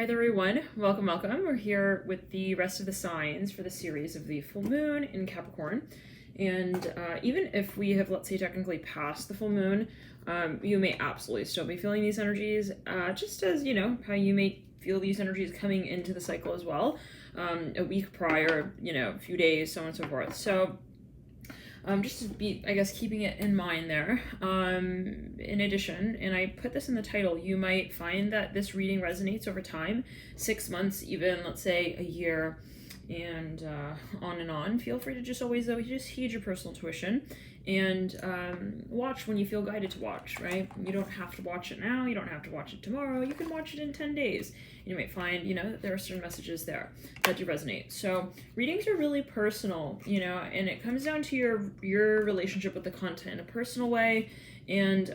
Hi there, everyone. Welcome, welcome. We're here with the rest of the signs for the series of the full moon in Capricorn. And even if we have, let's say, technically passed the full moon, you may absolutely still be feeling these energies, just as, how you may feel these energies coming into the cycle as well, a week prior, a few days, so on and so forth. So just to be, I guess, keeping it in mind there. In addition, and I put this in the title, you might find that this reading resonates over time, 6 months, even, let's say, a year, and on and on. Feel free to just always, though, just heed your personal intuition and watch when you feel guided to watch, right? You don't have to watch it now. You don't have to watch it tomorrow. You can watch it in 10 days. You might find, that there are certain messages there that do resonate. So readings are really personal, and it comes down to your relationship with the content in a personal way. And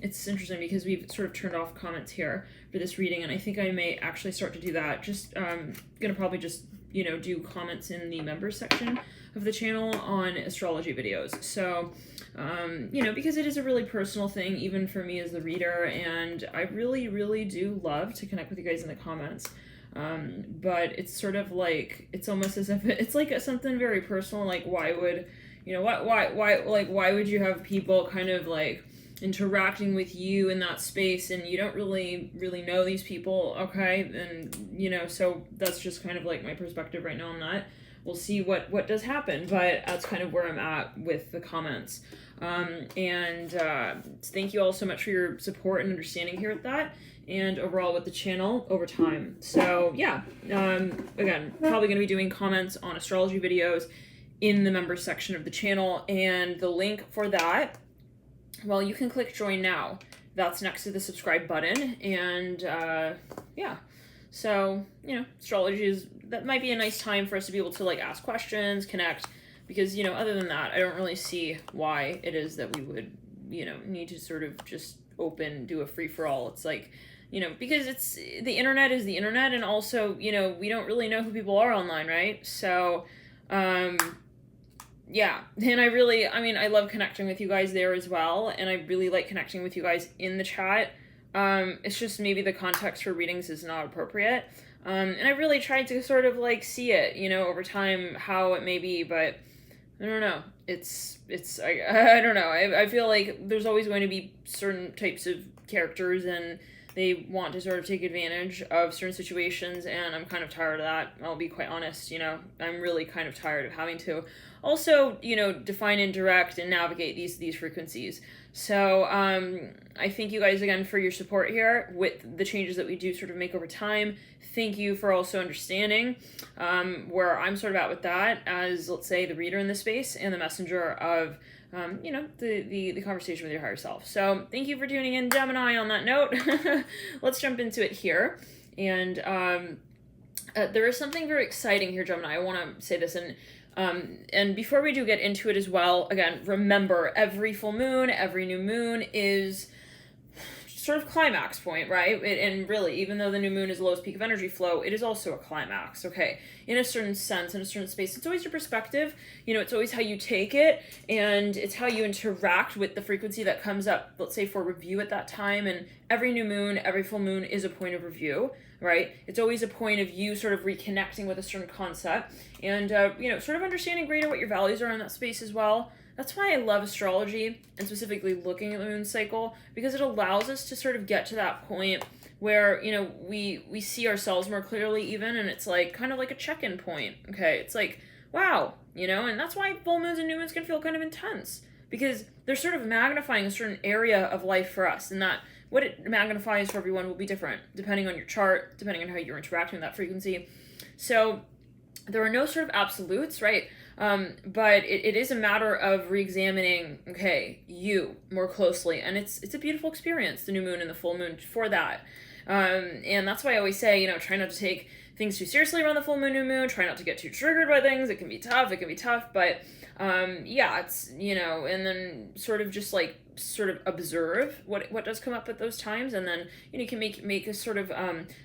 it's interesting because we've sort of turned off comments here for this reading, and I think I may actually start to do that. Just gonna probably just do comments in the members section of the channel on astrology videos. So because it is a really personal thing, even for me as the reader, and I really, really do love to connect with you guys in the comments. But it's sort of like, it's almost as if it's like something very personal, like why would, why would you have people kind of like interacting with you in that space and you don't really know these people, okay? And, so that's just kind of like my perspective right now on that. We'll see what does happen, but that's kind of where I'm at with the comments. And thank you all so much for your support and understanding here with that, and overall with the channel over time. So yeah, again, probably going to be doing comments on astrology videos in the members section of the channel, and the link for that, well, you can click join now. That's next to the subscribe button, and yeah. So, astrology that might be a nice time for us to be able to like ask questions, connect, because, other than that, I don't really see why it is that we would, need to sort of just do a free-for-all. It's like, because the internet is the internet, and also, we don't really know who people are online, right? So, yeah, and I love connecting with you guys there as well, and I really like connecting with you guys in the chat. It's just maybe the context for readings is not appropriate. And I really tried to sort of like see it, over time, how it may be, but I don't know. I don't know. I feel like there's always going to be certain types of characters, and they want to sort of take advantage of certain situations, and I'm kind of tired of that. I'll be quite honest, I'm really kind of tired of having to also, define and direct and navigate these frequencies. So I thank you guys again for your support here with the changes that we do sort of make over time. Thank you for also understanding where I'm sort of at with that as, let's say, the reader in this space and the messenger of the conversation with your higher self. So thank you for tuning in, Gemini, on that note. Let's jump into it here. And there is something very exciting here, Gemini. I want to say this, and before we do get into it as well, again, remember, every full moon, every new moon is sort of climax point, right? And really, even though the new moon is the lowest peak of energy flow, it is also a climax, okay? In a certain sense, in a certain space. It's always your perspective, it's always how you take it, and it's how you interact with the frequency that comes up, let's say, for review at that time. And every new moon, every full moon is a point of review, right? It's always a point of you sort of reconnecting with a certain concept, and, sort of understanding greater what your values are in that space as well. That's why I love astrology, and specifically looking at the moon cycle, because it allows us to sort of get to that point where, we see ourselves more clearly even, and it's like kind of like a check-in point, okay? It's like, wow, and that's why full moons and new moons can feel kind of intense, because they're sort of magnifying a certain area of life for us, and that what it magnifies for everyone will be different, depending on your chart, depending on how you're interacting with that frequency. So there are no sort of absolutes, right? But it is a matter of re-examining, okay, you more closely. And it's a beautiful experience, the new moon and the full moon, for that. And that's why I always say, try not to take things too seriously around the full moon, new moon. Try not to get too triggered by things. It can be tough. But yeah, it's, and then sort of just like sort of observe what does come up at those times, and then you can make a sort of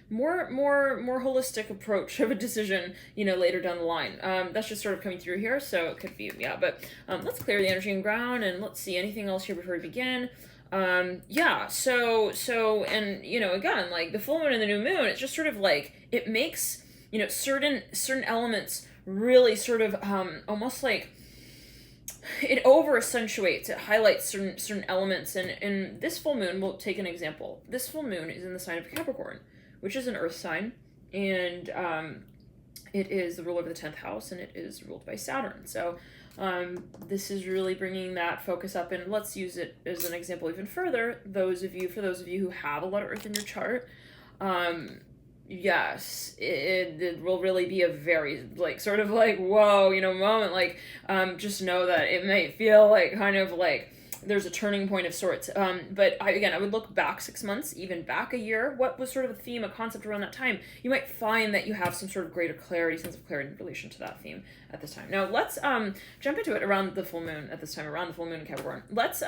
more holistic approach of a decision later down the line. That's just sort of coming through here, so it could be, yeah. But let's clear the energy and ground, and let's see anything else here before we begin. Yeah, so, and, you know, again, like, the full moon and the new moon, it's just sort of like, it makes, you know, certain elements really sort of, almost like, it over accentuates, it highlights certain elements, and this full moon, we'll take an example. This full moon is in the sign of Capricorn, which is an earth sign, and, it is the ruler of the 10th house, and it is ruled by Saturn. So, this is really bringing that focus up, and let's use it as an example even further. For those of you who have a lot of earth in your chart, yes, it will really be a very, like, sort of like, whoa, you know, moment. Like, just know that it may feel like kind of like there's a turning point of sorts. But I would look back 6 months, even back a year. What was sort of a theme, a concept around that time? You might find that you have some sort of greater clarity, sense of clarity in relation to that theme at this time. Now, let's jump into it around the full moon at this time, around the full moon in Capricorn. Let's,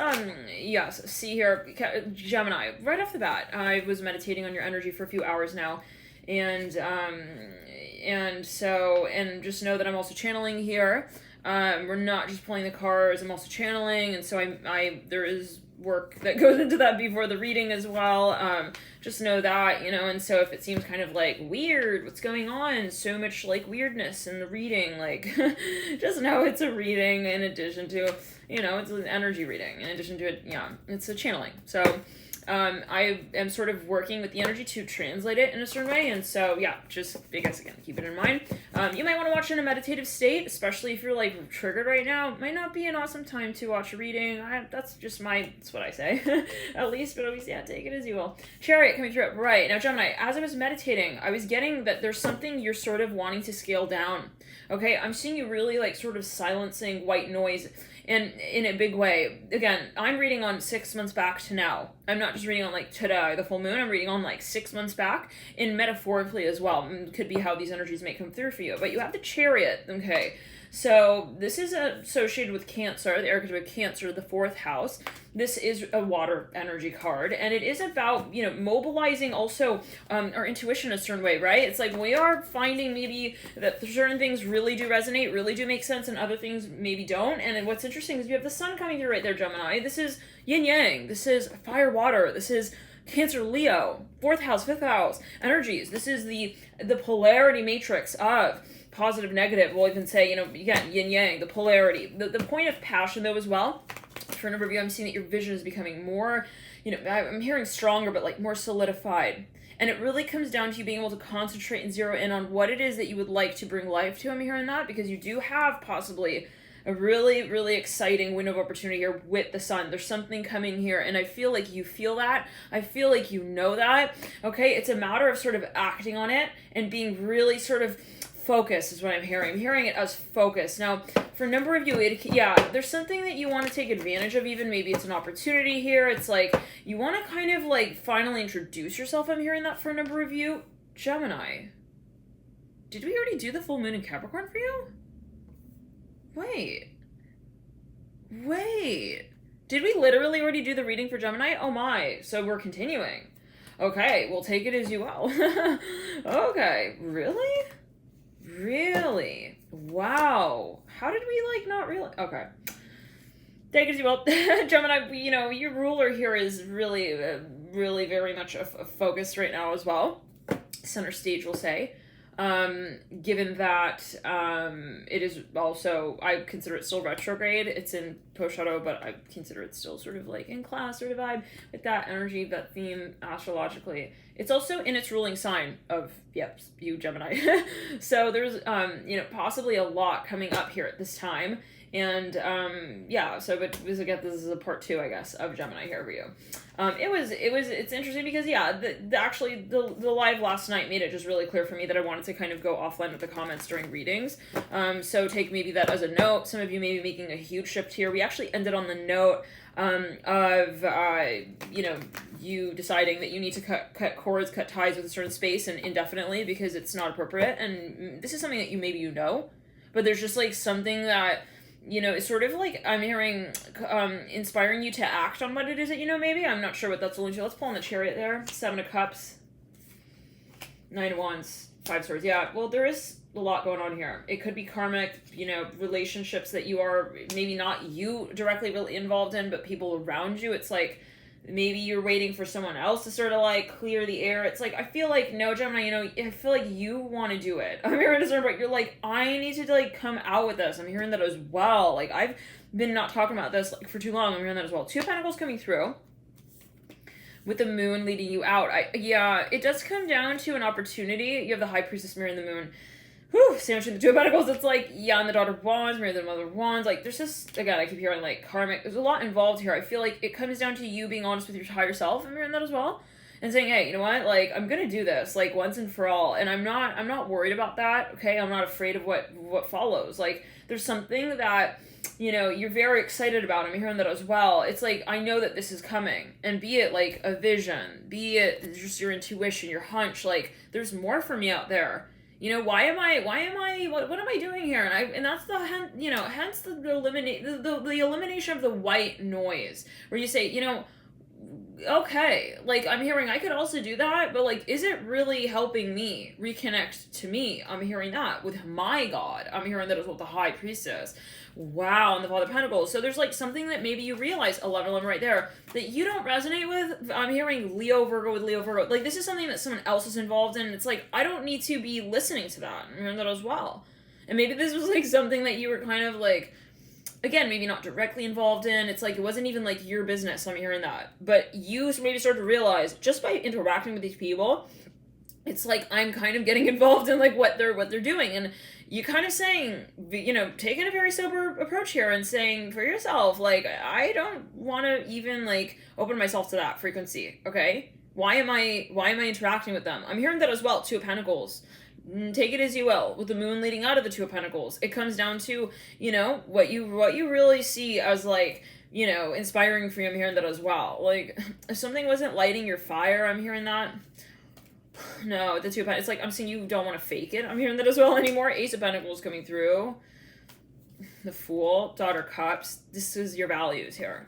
see here, Gemini, right off the bat, I was meditating on your energy for a few hours now, and just know that I'm also channeling here. We're not just pulling the cards, I'm also channeling, and so I there is work that goes into that before the reading as well. Just know that, you know, and so if it seems kind of like weird, what's going on, so much like weirdness in the reading, like, just know it's a reading in addition to, you know, it's an energy reading, in addition to it, yeah, it's a channeling. So, I am sort of working with the energy to translate it in a certain way, and so, yeah, just, I guess, again, keep it in mind. You might want to watch in a meditative state, especially if you're, like, triggered right now. It might not be an awesome time to watch a reading. That's what I say, at least, but always, yeah, take it as you will. Chariot coming through. Right, now, Gemini, as I was meditating, I was getting that there's something you're sort of wanting to scale down, okay? I'm seeing you really, like, sort of silencing white noise, and in a big way. Again, I'm reading on 6 months back to now. I'm not just reading on, like, today, the full moon. I'm reading on, like, 6 months back, and metaphorically as well. It could be how these energies may come through for you. But you have the Chariot, okay? So this is associated with Cancer, the archetype of Cancer, the 4th house. This is a water energy card, and it is about, you know, mobilizing also our intuition a certain way, right? It's like we are finding maybe that certain things really do resonate, really do make sense, and other things maybe don't. And then what's interesting is you have the sun coming through right there, Gemini. This is yin yang. This is fire water. This is Cancer Leo, 4th house, 5th house energies. This is the polarity matrix of positive, negative. We'll even say, you know, again, yin yang, the polarity. The point of passion, though, as well, for a number of you, I'm seeing that your vision is becoming more, you know, I'm hearing stronger, but like more solidified. And it really comes down to you being able to concentrate and zero in on what it is that you would like to bring life to. I'm hearing that because you do have possibly a really, really exciting window of opportunity here with the sun. There's something coming here, and I feel like you feel that. I feel like you know that, okay? It's a matter of sort of acting on it and being really sort of focused is what I'm hearing. I'm hearing it as focus. Now, for a number of you, there's something that you want to take advantage of even. Maybe it's an opportunity here. It's like you want to kind of like finally introduce yourself. I'm hearing that for a number of you. Gemini, did we already do the full moon in Capricorn for you? Wait. Did we literally already do the reading for Gemini? Oh my. So we're continuing. Okay, we'll take it as you will. Okay, really? Really? Wow. How did we, like, not realize? Okay. Take it as you will. Gemini, you know, your ruler here is really, really very much a focus right now as well. Center stage, we'll say. Given that it is also, I consider it still retrograde. It's in post shadow, but I consider it still sort of like in class sort of vibe with that energy, that theme astrologically. It's also in its ruling sign of, yep, you Gemini. So there's, you know, possibly a lot coming up here at this time. And, but again, this is a part 2, I guess, of Gemini here for you. It's interesting because, the live last night made it just really clear for me that I wanted to kind of go offline with the comments during readings. So take maybe that as a note. Some of you may be making a huge shift here. We actually ended on the note of you deciding that you need to cut cords, cut ties with a certain space and indefinitely because it's not appropriate. And this is something that you know, but there's just like something that, you know, it's sort of like I'm hearing inspiring you to act on what it is that you know, maybe. I'm not sure what that's alluding to. Let's pull on the Chariot there. 7 of Cups. 9 of Wands. 5 of Swords. Yeah, well, there is a lot going on here. It could be karmic, you know, relationships that you are maybe not you directly really involved in, but people around you. It's like maybe you're waiting for someone else to sort of like clear the air. It's like, I feel like, no, Gemini, you know, I feel like you want to do it. I'm hearing a certain point. You're like, I need to like come out with this. I'm hearing that as well. Like, I've been not talking about this like for too long. I'm hearing that as well. Two of Pentacles coming through with the moon leading you out. Yeah, it does come down to an opportunity. You have the High Priestess mirroring the moon. Whew, sandwich in the Two of Pentacles. It's like, yeah, and the Daughter of Wands, marry the Mother of Wands. Like, there's just, again, I keep hearing, like, karmic. There's a lot involved here. I feel like it comes down to you being honest with your higher self. I'm hearing that as well. And saying, hey, you know what? Like, I'm gonna do this, like, once and for all. And I'm not worried about that, okay? I'm not afraid of what follows. Like, there's something that, you know, you're very excited about. I'm hearing that as well. It's like, I know that this is coming. And be it, like, a vision. Be it just your intuition, your hunch. Like, there's more for me out there. You know, what am I doing here? And that's the, you know, hence the elimination of the white noise, where you say, you know, okay, like, I'm hearing I could also do that, but, like, is it really helping me reconnect to me? I'm hearing that with my God. I'm hearing that as well with the High Priestess. Wow, and the Father of Pentacles. So there's, like, something that maybe you realize, 11 right there, that you don't resonate with. I'm hearing Leo, Virgo with Leo, Virgo. Like, this is something that someone else is involved in. It's like, I don't need to be listening to that. I'm hearing that as well. And maybe this was, like, something that you were kind of, like, again, maybe not directly involved in. It's like, it wasn't even, like, your business. I'm hearing that. But you maybe started to realize, just by interacting with these people, it's like, I'm kind of getting involved in, like, what they're doing. And you kind of saying, you know, taking a very sober approach here and saying for yourself, like, I don't want to even, like, open myself to that frequency, okay? Why am I interacting with them? I'm hearing that as well. Two of Pentacles. Take it as you will. With the moon leading out of the Two of Pentacles, it comes down to, you know, what you really see as, like, you know, inspiring for you. I'm hearing that as well. Like, if something wasn't lighting your fire, I'm hearing that. No, the Two of Pentacles, it's like, I'm seeing you don't want to fake it. I'm hearing that as well anymore. Ace of Pentacles coming through. The Fool, Daughter of Cups. This is your values here.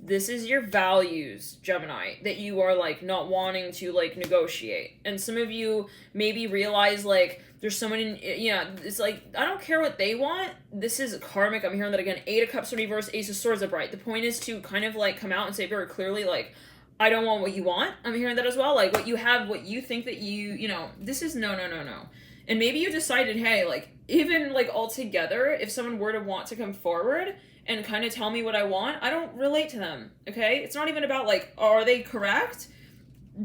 This is your values, Gemini, that you are, like, not wanting to, like, negotiate. And some of you maybe realize, like, there's someone in, yeah, it's like, I don't care what they want. This is karmic. I'm hearing that again. Eight of Cups in reverse, Ace of Swords upright. The point is to kind of, like, come out and say very clearly, like, I don't want what you want. I'm hearing that as well. Like, what you have, what you think that you know, this is no. And maybe you decided, hey, like, even, like, altogether, if someone were to want to come forward and kind of tell me what I want, I don't relate to them, okay? It's not even about, like, are they correct?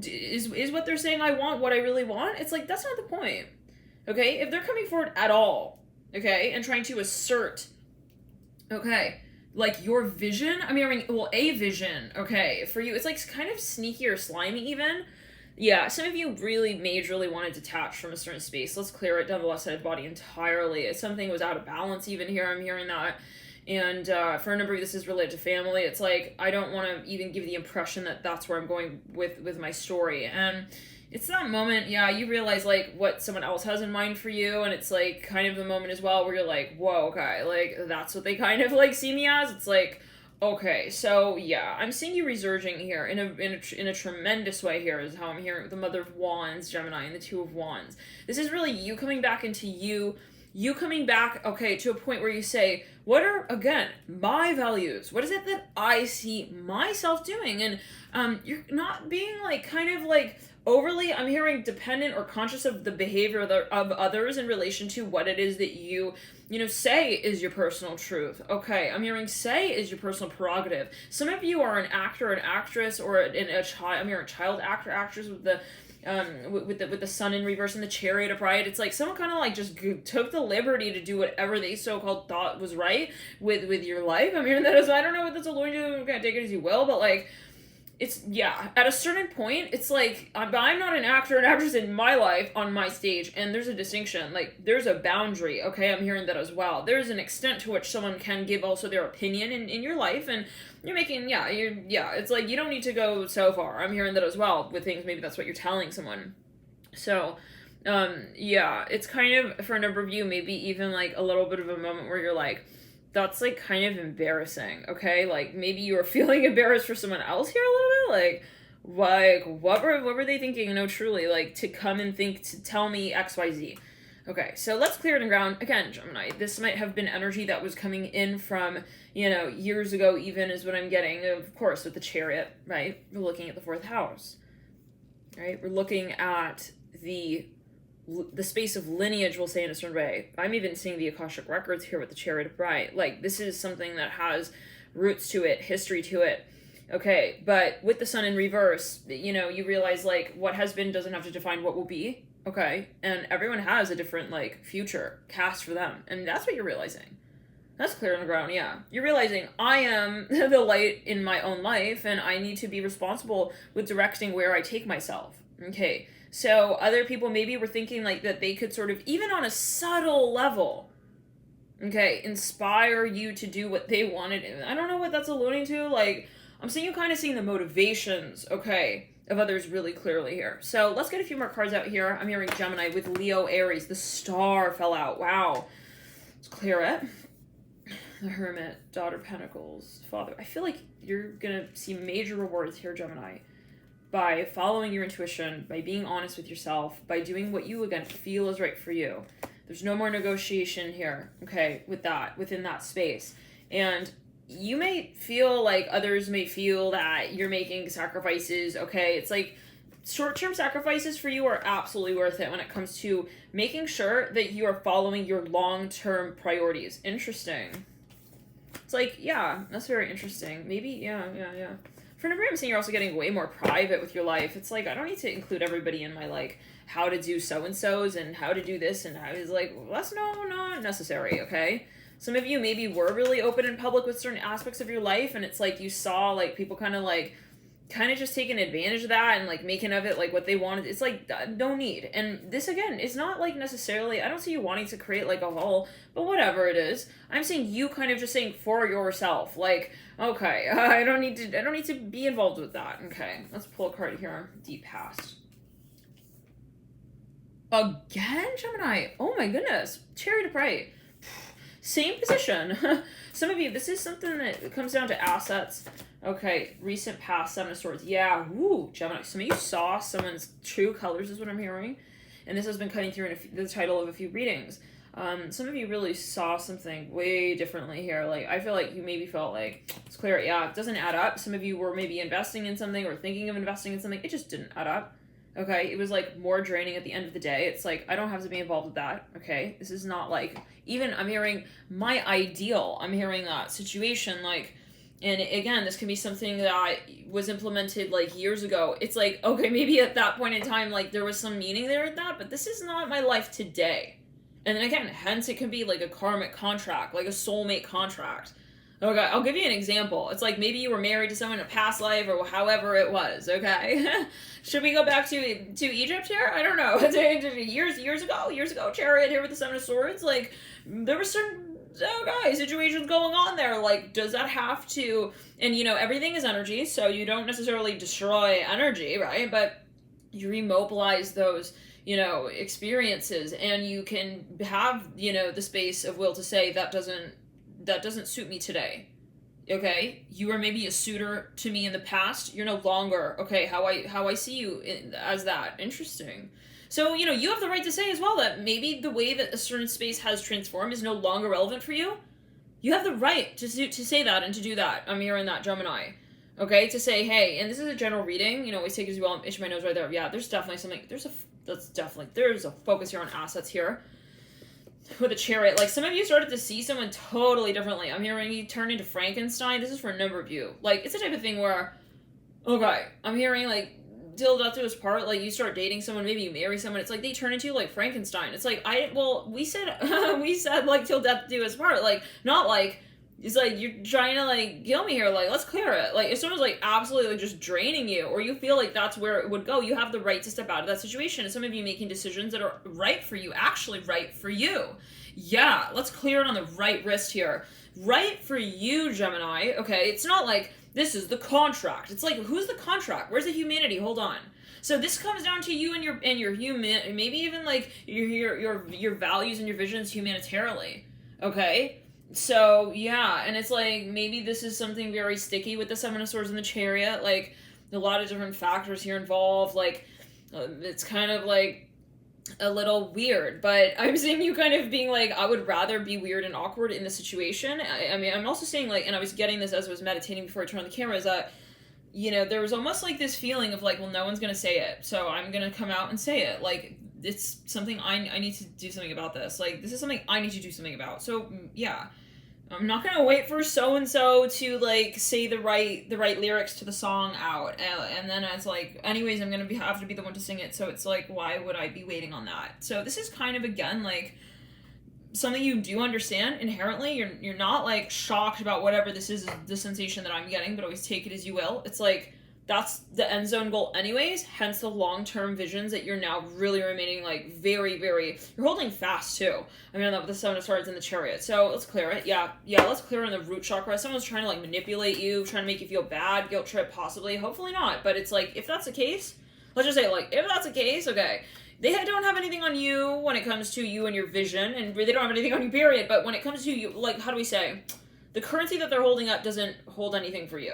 Is what they're saying I want what I really want? It's like, that's not the point, okay? If they're coming forward at all, okay, and trying to assert, okay, like, your vision, I mean, well, a vision, okay, for you, it's, like, kind of sneaky or slimy even. Yeah, some of you really majorly want to detach from a certain space. Let's clear it down the left side of the body entirely. Something was out of balance even here. I'm hearing that. And for a number of you, this is related to family. It's like, I don't want to even give the impression that that's where I'm going with my story. And it's that moment, yeah, you realize, like, what someone else has in mind for you. And it's, like, kind of the moment as well where you're like, whoa, okay, like, that's what they kind of, like, see me as. It's like, okay, so yeah, I'm seeing you resurging here in a tremendous way. Here is how I'm hearing with the Mother of Wands, Gemini, and the Two of Wands. This is really you coming back into you coming back, okay, to a point where you say, what are, again, my values? What is it that I see myself doing? And you're not being, like, kind of, like, overly, I'm hearing, dependent or conscious of the behavior of others in relation to what it is that you know, say is your personal truth. Okay, I'm hearing say is your personal prerogative. Some of you are an actor, an actress, or a child. I'm hearing child actor, actress with the Sun in reverse and the Chariot upright. It's like someone kind of, like, just took the liberty to do whatever they so-called thought was right with your life. I'm hearing that as, I don't know what that's alluding to. Okay, take it as you will, but, like, it's, yeah, at a certain point, it's like, I'm not an actor and actress in my life on my stage, and there's a distinction, like, there's a boundary, okay, I'm hearing that as well. There's an extent to which someone can give also their opinion in your life, and you're making, it's like, you don't need to go so far. I'm hearing that as well with things, maybe that's what you're telling someone. So, yeah, it's kind of, for a number of you, maybe even, like, a little bit of a moment where you're like, that's, like, kind of embarrassing, okay? Like, maybe you were feeling embarrassed for someone else here a little bit? Like, what were they thinking? No, truly, like, to come and to tell me XYZ. Okay, so let's clear the ground. Again, Gemini, this might have been energy that was coming in from, years ago even is what I'm getting, of course, with the Chariot, right? We're looking at the 4th house, right? We're looking at the space of lineage, we'll say, in a certain way. I'm even seeing the Akashic Records here with the Chariot of Bright. Like, this is something that has roots to it, history to it. Okay, but with the Sun in reverse, you realize, like, what has been doesn't have to define what will be. Okay, and everyone has a different, like, future cast for them, and that's what you're realizing. That's clear on the ground, yeah. You're realizing, I am the light in my own life, and I need to be responsible with directing where I take myself. Okay, so other people maybe were thinking, like, that they could sort of, even on a subtle level, okay, inspire you to do what they wanted. I don't know what that's alluding to, like, I'm seeing you kind of seeing the motivations, okay, of others really clearly here. So let's get a few more cards out here. I'm hearing Gemini with Leo, Aries. The Star fell out. Wow. Let's clear it. The Hermit, Daughter Pentacles, Father. I feel like you're going to see major rewards here, Gemini, by following your intuition, by being honest with yourself, by doing what you, again, feel is right for you. There's no more negotiation here, okay, within that space. And you may feel like others may feel that you're making sacrifices, okay? It's like short-term sacrifices for you are absolutely worth it when it comes to making sure that you are following your long-term priorities. Interesting. It's like, yeah, that's very interesting. Maybe, yeah. For a number, I'm seeing you're also getting way more private with your life. It's like, I don't need to include everybody in my, like, how to do so-and-sos and how to do this and how it's like, well, that's not necessary, okay? Some of you maybe were really open in public with certain aspects of your life, and it's like you saw, like, people kind of just taking advantage of that and, like, making of it, like, what they wanted. It's like, no need. And this, again, is not, like, necessarily, I don't see you wanting to create, like, a whole, but whatever it is. I'm seeing you kind of just saying for yourself, like, okay, I don't need to be involved with that. Okay, let's pull a card here. Deep past. Again, Gemini? Oh my goodness. Chariot of Bright. Same position. Some of you, this is something that comes down to assets. Okay, recent past, 7 of Swords. Yeah, woo, Gemini. Some of you saw someone's true colors is what I'm hearing. And this has been cutting through in the title of a few readings. Some of you really saw something way differently here. Like, I feel like you maybe felt like, it's clear, yeah, it doesn't add up. Some of you were maybe investing in something or thinking of investing in something. It just didn't add up. Okay, it was, like, more draining at the end of the day. It's like, I don't have to be involved with that, okay? This is not, like, even, I'm hearing my ideal. I'm hearing that situation, like, and again, this can be something that was implemented, like, years ago. It's like, okay, maybe at that point in time, like, there was some meaning there in that, but this is not my life today. And then again, hence it can be, like, a karmic contract, like a soulmate contract. Okay, I'll give you an example. It's like maybe you were married to someone in a past life or however it was, okay? Should we go back to Egypt here? I don't know. years ago, Chariot here with the 7 of Swords, like, there were certain, situations going on there. Like, does that have to, and, everything is energy, so you don't necessarily destroy energy, right? But you remobilize those, experiences, and you can have, the space of will to say that doesn't suit me today. Okay, you were maybe a suitor to me in the past. You're no longer, okay, how I see you as that. Interesting. So, you have the right to say as well that maybe the way that a certain space has transformed is no longer relevant for you. You have the right to say that and to do that. I'm hearing that, Gemini. Okay, to say, hey, and this is a general reading, always take it as well. I'm itching my nose right there. Yeah, there's definitely something, there's a focus here on assets here. With a Chariot, like, some of you started to see someone totally differently. I'm hearing you turn into Frankenstein. This is for a number of you. Like, it's the type of thing where, okay, I'm hearing, like, till death do us part. Like, you start dating someone, maybe you marry someone. It's like they turn into you like Frankenstein. It's like, we said like till death do us part. Like, not like, it's like you're trying to, like, kill me here. Like, let's clear it. Like, if someone's, like, absolutely, like, just draining you, or you feel like that's where it would go, you have the right to step out of that situation. And some of you making decisions that are right for you, actually right for you. Yeah, let's clear it on the right wrist here. Right for you, Gemini. Okay, it's not like, this is the contract. It's like, who's the contract? Where's the humanity? Hold on. So this comes down to you and your human, maybe even, like, your values and your visions humanitarily. Okay? So, yeah, and it's like, maybe this is something very sticky with the 7 of Swords and the Chariot, like, a lot of different factors here involved, like, it's kind of like, a little weird, but I'm seeing you kind of being like, I would rather be weird and awkward in the situation. I mean, I'm also saying like, and I was getting this as I was meditating before I turned on the camera, is that, you know, there was almost like this feeling of like, well, no one's gonna say it, so I'm gonna come out and say it. Like, it's something I need to do something about this. Like, this is something I need to do something about. So, yeah. I'm not gonna wait for so-and-so to, like, say the right lyrics to the song out, and then it's like, anyways, I'm gonna have to be the one to sing it, so it's like, why would I be waiting on that? So this is kind of, again, like, something you do understand inherently. You're not, like, shocked about whatever this is, the sensation that I'm getting, but always take it as you will. It's like, that's the end zone goal anyways, hence the long-term visions that you're now really remaining, like, very, very, you're holding fast, too. I mean, the Seven of Swords in the Chariot, so let's clear it. Yeah, let's clear in the root chakra. Someone's trying to, like, manipulate you, trying to make you feel bad, guilt trip, possibly, hopefully not, but it's like, if that's the case, let's just say, like, if that's the case, okay, they don't have anything on you when it comes to you and your vision, and they don't have anything on you, period, but when it comes to you, like, how do we say, the currency that they're holding up doesn't hold anything for you.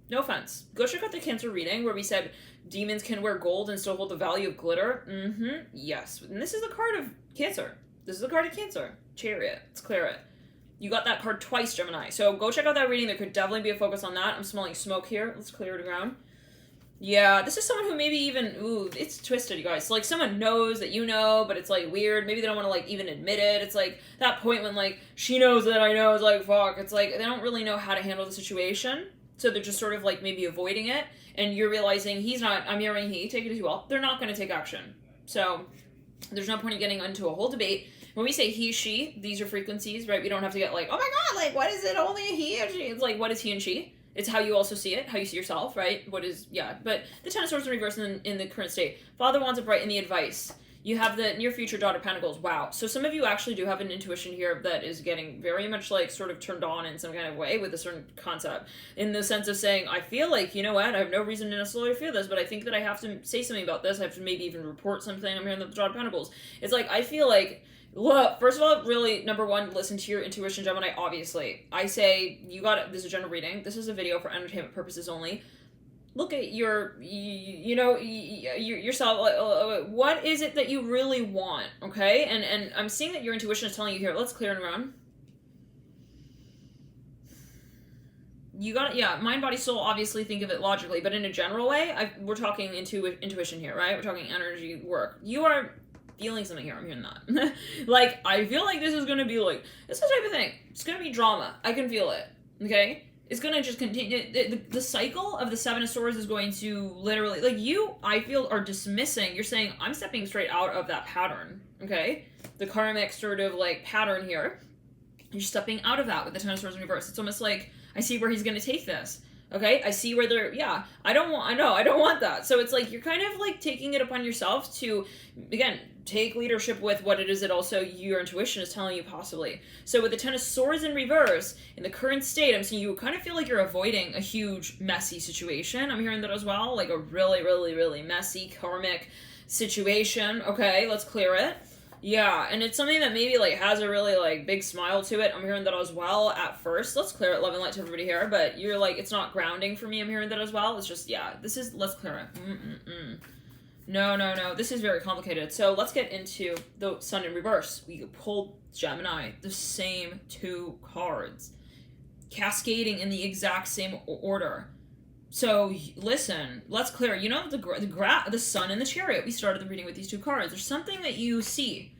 No offense. Go check out the Cancer reading where we said demons can wear gold and still hold the value of glitter. Yes. And this is the card of Cancer. This is the card of Cancer. Chariot. Let's clear it. You got that card twice, Gemini. So go check out that reading. There could definitely be a focus on that. I'm smelling smoke here. Let's clear it around. Yeah, this is someone who maybe even, ooh, it's twisted, you guys. So, like, someone knows that you know, but it's, like, weird. Maybe they don't want to, like, even admit it. It's, like, that point when, like, she knows that I know. It's, like, fuck. It's, like, they don't really know how to handle the situation. So they're just sort of, like, maybe avoiding it. And you're realizing he's not, I'm hearing he, take it as you will. They're not going to take action. So there's no point in getting into a whole debate. When we say he, she, these are frequencies, right? We don't have to get, like, oh my god, like, what is it? Only a he or she? It's, like, what is he and she? It's how you also see it, how you see yourself, right? What is, yeah. But the Ten of Swords in reverse in the current state. Father Wands upright in the advice. You have the near future Daughter of Pentacles. Wow. So some of you actually do have an intuition here that is getting very much, like, sort of turned on in some kind of way with a certain concept. In the sense of saying, I feel like, you know what, I have no reason to necessarily feel this, but I think that I have to say something about this. I have to maybe even report something. I'm hearing the Daughter of Pentacles. It's like, I feel like, look, first of all, really, number one, listen to your intuition, Gemini, obviously. I say, you got it. This is a general reading. This is a video for entertainment purposes only. Look at your, you know, yourself. What is it that you really want, okay? And I'm seeing that your intuition is telling you here. Let's clear and run. You got it, yeah. Mind, body, soul, obviously think of it logically, but in a general way, we're talking intuition here, right? We're talking energy work. You are feeling something here. I'm hearing that. Like, I feel like this is going to be like, it's the type of thing. It's going to be drama. I can feel it, okay? It's going to just continue. The cycle of the Seven of Swords is going to literally, like, you, I feel, are dismissing. You're saying, I'm stepping straight out of that pattern, okay? The karmic sort of, like, pattern here. You're stepping out of that with the Ten of Swords in reverse. It's almost like, I see where he's going to take this. Okay, I see where they're, yeah, I don't want that. So it's like, you're kind of like taking it upon yourself to, again, take leadership with what it is that also your intuition is telling you possibly. So with the Ten of Swords in reverse, in the current state, I'm seeing you kind of feel like you're avoiding a huge, messy situation. I'm hearing that as well, like a really, really, really messy, karmic situation. Okay, let's clear it. Yeah, and it's something that maybe, like, has a really, like, big smile to it. I'm hearing that as well at first. Let's clear it. Love and light to everybody here. But you're, like, it's not grounding for me. I'm hearing that as well. It's just, yeah, this is, let's clear it. No. This is very complicated. So let's get into the Sun in reverse. We pulled Gemini, the same two cards, cascading in the exact same order. So, listen, let's clear. You know, the Sun and the Chariot. We started the reading with these two cards. There's something that you see,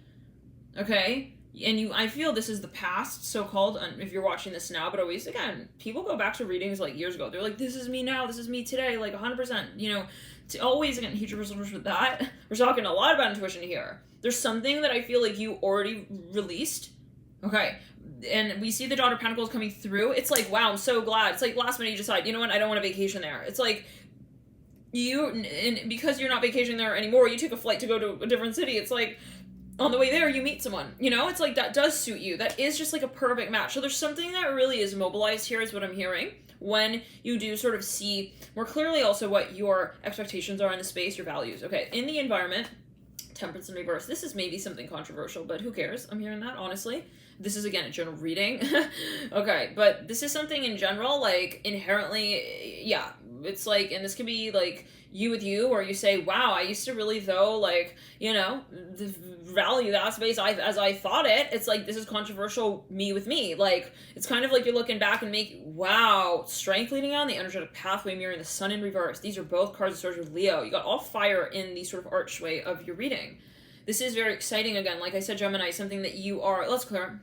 okay? And I feel this is the past, so-called, if you're watching this now, but always, again, people go back to readings, like, years ago. They're like, this is me now, this is me today, like, 100%, you know, to always, again, huge resemblance with that. We're talking a lot about intuition here. There's something that I feel like you already released, okay? And we see the Daughter of Pentacles coming through. It's like, wow, I'm so glad. It's like last minute you decide, you know what, I don't want a vacation there. It's like, and because you're not vacationing there anymore, you took a flight to go to a different city. It's like, on the way there, you meet someone, you know? It's like, that does suit you. That is just like a perfect match. So there's something that really is mobilized here is what I'm hearing when you do sort of see more clearly also what your expectations are in the space, your values. Okay, in the environment, Temperance in reverse. This is maybe something controversial, but who cares? I'm hearing that, honestly. This is, again, a general reading. Okay, but this is something in general, like, inherently, yeah, it's like, and this can be like you with you, or you say, wow, I used to really, though, like, you know, value that space as I thought it. It's like, this is controversial me with me. Like, it's kind of like you're looking back and wow, strength leading on the energetic pathway mirroring the sun in reverse. These are both cards of swords with Leo. You got all fire in the sort of archway of your reading. This is very exciting. Again, like I said, Gemini, something that you are, let's clear.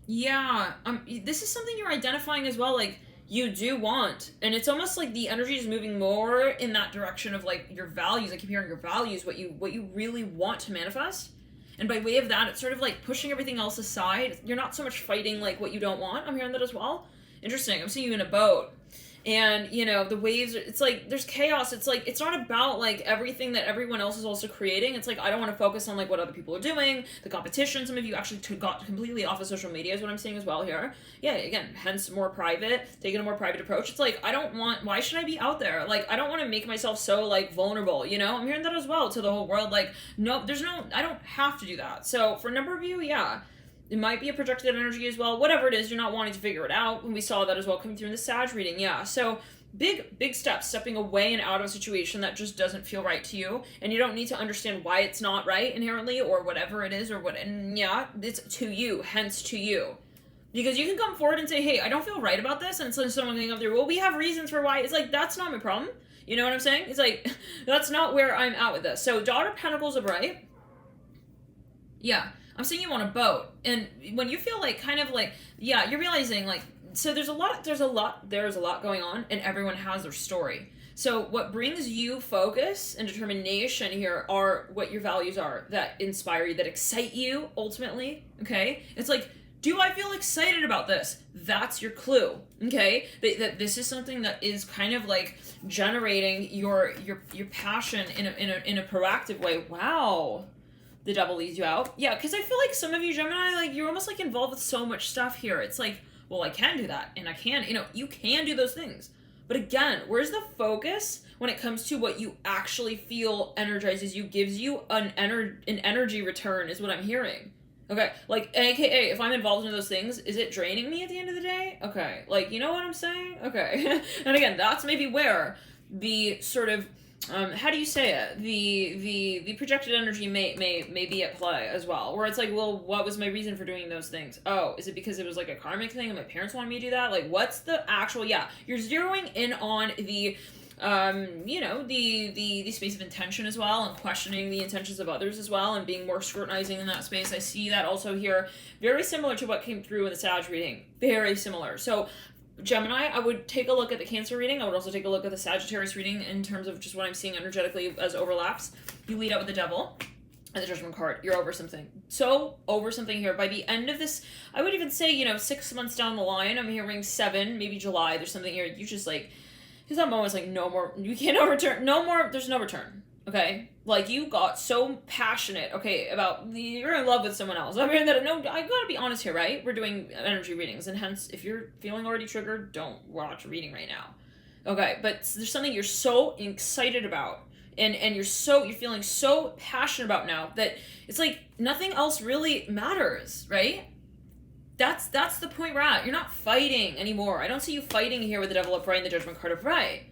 Yeah, this is something you're identifying as well, like, you do want, and it's almost like the energy is moving more in that direction of like your values. I keep hearing your values, what you really want to manifest, and by way of that, it's sort of like pushing everything else aside. You're not so much fighting like what you don't want. I'm hearing that as well. Interesting. I'm seeing you in a boat. And, you know, the waves, it's like, there's chaos. It's like, it's not about, like, everything that everyone else is also creating. It's like, I don't want to focus on, like, what other people are doing, the competition. Some of you actually got completely off of social media is what I'm seeing as well here. Yeah, again, hence more private, taking a more private approach. It's like, I don't want, why should I be out there? Like, I don't want to make myself so, like, vulnerable, you know? I'm hearing that as well to the whole world. Like, no, I don't have to do that. So, for a number of you, yeah. It might be a projected energy as well. Whatever it is, you're not wanting to figure it out. And we saw that as well coming through in the Sag reading. Yeah. So big steps, stepping away and out of a situation that just doesn't feel right to you. And you don't need to understand why it's not right inherently or whatever it is or what. And yeah, it's to you, hence to you. Because you can come forward and say, hey, I don't feel right about this. And so someone can come through, well, we have reasons for why. It's like, that's not my problem. You know what I'm saying? It's like, that's not where I'm at with this. So Daughter of Pentacles upright. Yeah. I'm seeing you on a boat, and when you feel like kind of like, yeah, you're realizing like, so there's a lot going on, and everyone has their story. So what brings you focus and determination here are what your values are that inspire you, that excite you ultimately. Okay, it's like, do I feel excited about this? That's your clue. Okay, that this is something that is kind of like generating your passion in a proactive way. Wow. The devil leads you out. Yeah, because I feel like some of you, Gemini, like, you're almost, like, involved with so much stuff here. It's like, well, I can do that, and I can, you know, you can do those things. But again, where's the focus when it comes to what you actually feel energizes you, gives you an energy return is what I'm hearing. Okay, like, AKA, if I'm involved in those things, is it draining me at the end of the day? Okay, like, you know what I'm saying? Okay. And again, that's maybe where the sort of, how do you say it? The projected energy may be at play as well, where it's like, well, what was my reason for doing those things? Oh, is it because it was like a karmic thing and my parents wanted me to do that? Like, what's the actual, yeah, you're zeroing in on the, you know, the space of intention as well, and questioning the intentions of others as well, and being more scrutinizing in that space. I see that also here, very similar to what came through in the Sag reading, very similar. So Gemini, I would take a look at the Cancer reading. I would also take a look at the Sagittarius reading in terms of just what I'm seeing energetically as overlaps. You lead out with the Devil and the Judgment card. You're over something. So, over something here. By the end of this, I would even say, you know, 6 months down the line, I'm hearing 7, maybe July, there's something here. You just like, because that moment's like, no more, you can't return, no more, there's no return. Okay, like you got so passionate, okay, about you're in love with someone else. I mean, that no, I gotta be honest here, right? We're doing energy readings, and hence, if you're feeling already triggered, don't watch a reading right now. Okay, but there's something you're so excited about, and you're feeling so passionate about now that it's like nothing else really matters, right? That's the point we're at. You're not fighting anymore. I don't see you fighting here with the Devil upright and the Judgment card upright.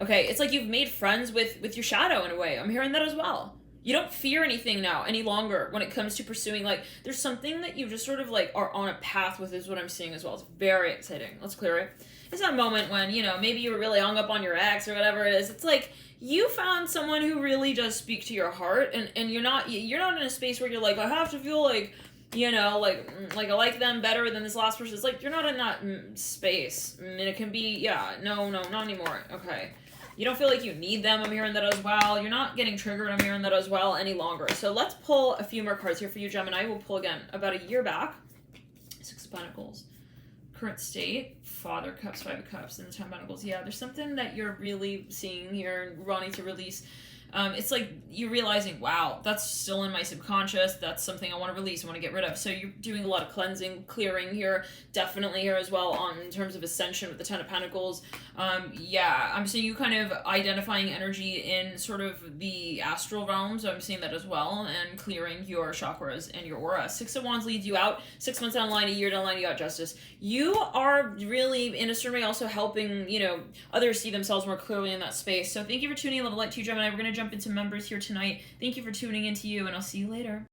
Okay, it's like you've made friends with your shadow in a way. I'm hearing that as well. You don't fear anything now any longer when it comes to pursuing, like, there's something that you just sort of, like, are on a path with is what I'm seeing as well. It's very exciting. Let's clear it. It's that moment when, you know, maybe you were really hung up on your ex or whatever it is. It's like you found someone who really does speak to your heart, and you're not in a space where you're like, I have to feel like, you know, like I like them better than this last person. It's like, you're not in that space. I mean, it can be, yeah, no, not anymore. Okay. You don't feel like you need them. I'm hearing that as well. You're not getting triggered. I'm hearing that as well any longer. So let's pull a few more cards here for you, Gemini. We'll pull again about a year back. 6 of Pentacles. Current state. Father Cups, 5 of Cups, and the 10 of Pentacles. Yeah, there's something that you're really seeing here and wanting to release. it's like you're realizing, wow, that's still in my subconscious. That's something I want to release, I want to get rid of. So you're doing a lot of cleansing, clearing here, definitely here as well on in terms of ascension with the Ten of Pentacles. I'm seeing you kind of identifying energy in sort of the astral realms. I'm seeing that as well, and clearing your chakras and your aura. Six of Wands leads you out. 6 months down the line, a year down the line, you got Justice. You are really, in a certain way, also helping, others see themselves more clearly in that space. So thank you for tuning in. Love light to you, Gemini. We're going to jump into members here tonight. Thank you for tuning into you, and I'll see you later.